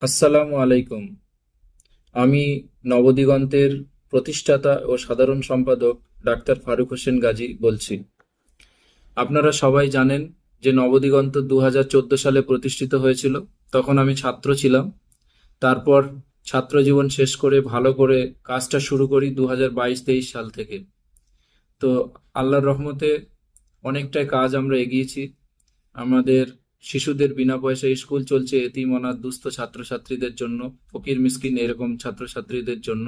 আসসালামু আলাইকুম। আমি নবদিগন্তের প্রতিষ্ঠাতা ও সাধারণ সম্পাদক ডাক্তার ফারুক হোসেন গাজী বলছি। আপনারা সবাই জানেন যে নবদিগন্ত 2014 সালে প্রতিষ্ঠিত হয়েছিল। তখন আমি ছাত্র ছিলাম। তারপর ছাত্র জীবন শেষ করে ভালো করে কাজটা শুরু করি 2022-23 সাল থেকে। তো আল্লাহর রহমতে অনেকটাই কাজ আমরা এগিয়েছি। আমাদের শিশুদের বিনা পয়সায় স্কুল চলছে এতিম অনাথ দুস্থ ছাত্রছাত্রীদের জন্য, ফকির মিসকিন এরকম ছাত্রছাত্রীদের জন্য।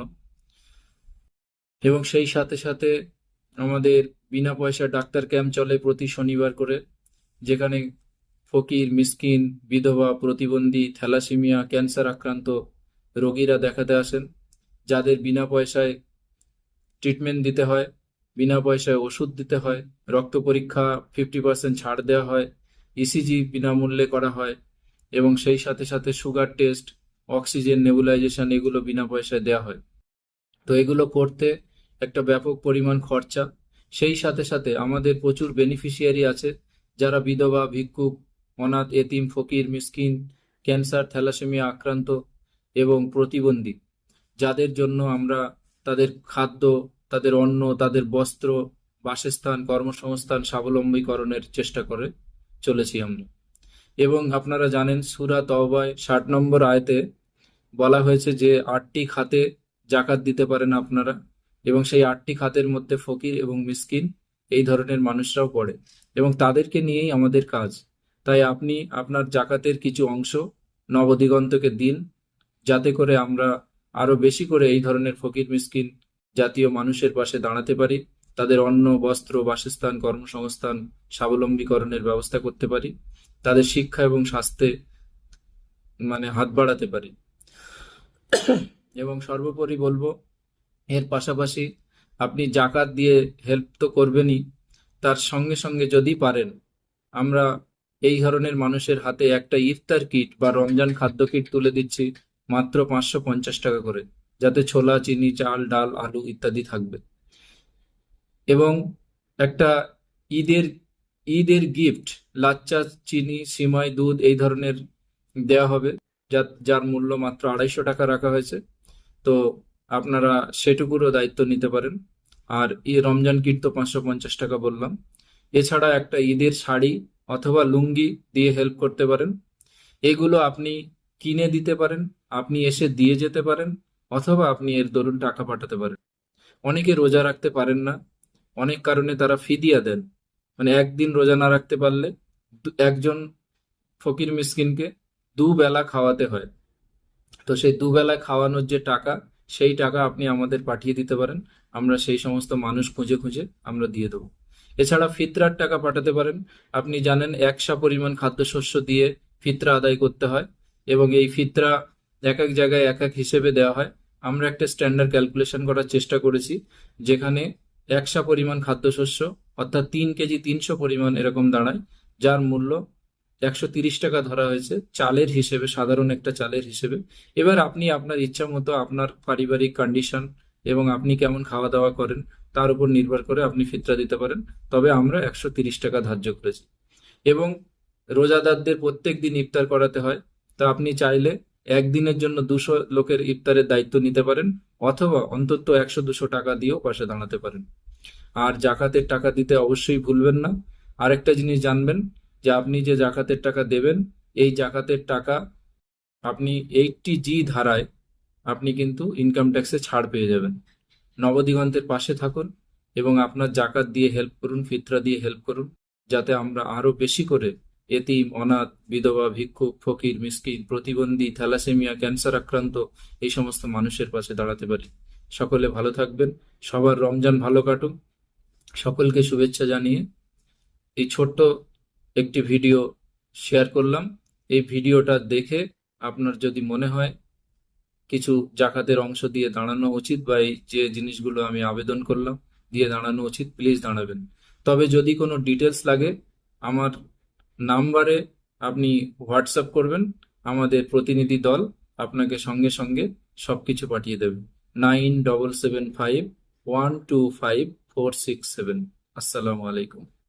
এবং সেই সাথে সাথে আমাদের বিনা পয়সা ডাক্তার ক্যাম্প চলে প্রতি শনিবার করে, যেখানে ফকির মিসকিন, বিধবা, প্রতিবন্ধী, থ্যালাসেমিয়া, ক্যান্সার আক্রান্ত রোগীরা দেখাতে আসেন, যাদের বিনা পয়সায় ট্রিটমেন্ট দিতে হয়, বিনা পয়সায় ওষুধ দিতে হয়, রক্ত পরীক্ষা 50% ছাড় দেওয়া হয়, ইসিজি বিনামূল্যে করা হয়, এবং সেই সাথে সাথে সুগার টেস্ট, অক্সিজেন নেবুলাইজেশন এগুলো বিনা পয়সায় দেওয়া হয়। তো এগুলো করতে একটা ব্যাপক পরিমাণ খরচা। সেই সাথে সাথে আমাদের প্রচুর বেনিফিশিয়ারি আছে, যারা বিধবা, ভিক্ষুক, অনাথ, এতিম, ফকির, মিসকিন, ক্যান্সার, থ্যালাসেমিয়া আক্রান্ত এবং প্রতিবন্ধী, যাদের জন্য আমরা তাদের খাদ্য, তাদের অন্ন, তাদের বস্ত্র, বাসস্থান, কর্মসংস্থান স্বাবলম্বীকরণের চেষ্টা করে চলেছি আমরা। এবং আপনারা জানেন সূরা তওবায় 60 নম্বর আয়াতে বলা হয়েছে যে 8টি খাতে জাকাত দিতে পারেন আপনারা, এবং সেই 8টি খাতের মধ্যে ফকির এবং মিসকিন এই ধরনের মানুষরাও পড়ে, এবং তাদেরকে নিয়েই আমাদের কাজ। তাই আপনি আপনার জাকাতের কিছু অংশ নবদিগন্তকে দিন, যাতে করে আমরা আরো বেশি করে এই ধরনের ফকির মিসকিন জাতীয় মানুষের পাশে দাঁড়াতে পারি, তাদের অন্ন, বস্ত্র, বাসস্থান, কর্মসংস্থান স্বাবলম্বীকরণের ব্যবস্থা করতে পারি, তাদের শিক্ষা এবং স্বাস্থ্যে হাত বাড়াতে পারি। এবং সর্বোপরি বলবো, এর পাশাপাশি আপনি জাকাত দিয়ে হেল্প তো করবেনই, তার সঙ্গে সঙ্গে যদি পারেন, আমরা এই ধরনের মানুষের হাতে একটা ইফতার কিট বা রমজান খাদ্য কিট তুলে দিচ্ছি মাত্র 550 টাকা করে, যাতে ছোলা, চিনি, চাল, ডাল, আলু ইত্যাদি থাকবে। এবং একটা ঈদের ঈদের গিফট, লাচ্চা, চিনি, সিমাই, দুধ এই ধরনের দেয়া হবে, যার মূল্য মাত্র 250 টাকা রাখা হয়েছে। তো আপনারা সেটুকুরও দায়িত্ব নিতে পারেন। আর এই রমজান কিট তো 550 টাকা বললাম। এছাড়া একটা ঈদের শাড়ি অথবা লুঙ্গি দিয়ে হেল্প করতে পারেন। এগুলো আপনি কিনে দিতে পারেন, আপনি এসে দিয়ে যেতে পারেন, অথবা আপনি এর দরুন টাকা পাঠাতে পারেন। অনেকে রোজা রাখতে পারেন না, অনেক কারণে তারা ফিদিয়া দেন, একদিন রোজা না রাখতে পারলে একজন ফকির মিসকিনকে দুবেলা খাওয়াতে হয়। তো সেই দুবেলা খাওয়ানোর যে টাকা, সেই টাকা আপনি আমাদের পাঠিয়ে দিতে পারেন। আমরা সেই সমস্ত মানুষ খুঁজে খুঁজে আমরা দিয়ে দেবো। এছাড়া ফিতরার টাকা পাঠাতে পারেন। আপনি জানেন 100 পরিমাণ খাদ্যশস্য দিয়ে ফিতরা আদায় করতে হয়, এবং এই ফিতরা এক এক জায়গায় এক এক হিসেবে দেওয়া হয়। আমরা একটা স্ট্যান্ডার্ড ক্যালকুলেশন করার চেষ্টা করেছি, যেখানে 100 পরিমাণ খাদ্যশস্য অর্থাৎ 3 কেজি 300 পরিমাণ এরকম দাঁড়ায়, যার মূল্য 130 টাকা ধরা হয়েছে চালের হিসেবে, সাধারণ একটা চালের হিসেবে। এবার আপনি আপনার ইচ্ছা মতো, আপনার পারিবারিক কন্ডিশন এবং আপনি কেমন খাওয়া দাওয়া করেন তার উপর নির্ভর করে আপনি ফিতরা দিতে পারেন। তবে আমরা 130 টাকা ধার্য করেছি। এবং রোজাদারদের প্রত্যেক দিন ইফতার করাতে হয়। তা আপনি চাইলে একদিনের জন্য 200 লোকের ইফতারের দায়িত্ব নিতে পারেন, অথবা অন্তত 100-200 টাকা দিয়েও পাশে দাঁড়াতে পারেন। আর জাকাতের টাকা দিতে অবশ্যই ভুলবেন না। আরেকটা জিনিস জানবেন, যে আপনি যে জাকাতের টাকা দেবেন, এই জাকাতের টাকা আপনি 80G ধারায় আপনি কিন্তু ইনকাম ট্যাক্সে ছাড় পেয়ে যাবেন। নবদিগন্তের পাশে থাকুন এবং আপনার জাকাত দিয়ে হেল্প করুন, ফিতরা দিয়ে হেল্প করুন, যাতে আমরা আরো বেশি করে এতিম, অনাথ, বিধবা, ভিক্ষুক, ফকির, মিসকিন, প্রতিবন্ধী, থ্যালাসেমিয়া, ক্যান্সার আক্রান্ত এই সমস্ত মানুষের পাশে দাঁড়াতে পারি। সকলে ভালো থাকবেন, সবার রমজান ভালো কাটুক। সকলকে শুভেচ্ছা জানিয়ে এই ছোট্ট একটি ভিডিও শেয়ার করলাম। এই ভিডিওটা দেখে আপনার যদি মনে হয় কিছু জাকাতের অংশ দিয়ে দাঁড়ানো উচিত, বা এই যে জিনিসগুলো আমি আবেদন করলাম দিয়ে দাঁড়ানো উচিত, প্লিজ দাঁড়াবেন। তবে যদি কোনো ডিটেলস লাগে, আমার নাম্বারে আপনি হোয়াটসঅ্যাপ করবেন, আমাদের প্রতিনিধি দল আপনাকে সঙ্গে সঙ্গে সবকিছু পাঠিয়ে দেবে। 9775125467। আসসালামু আলাইকুম।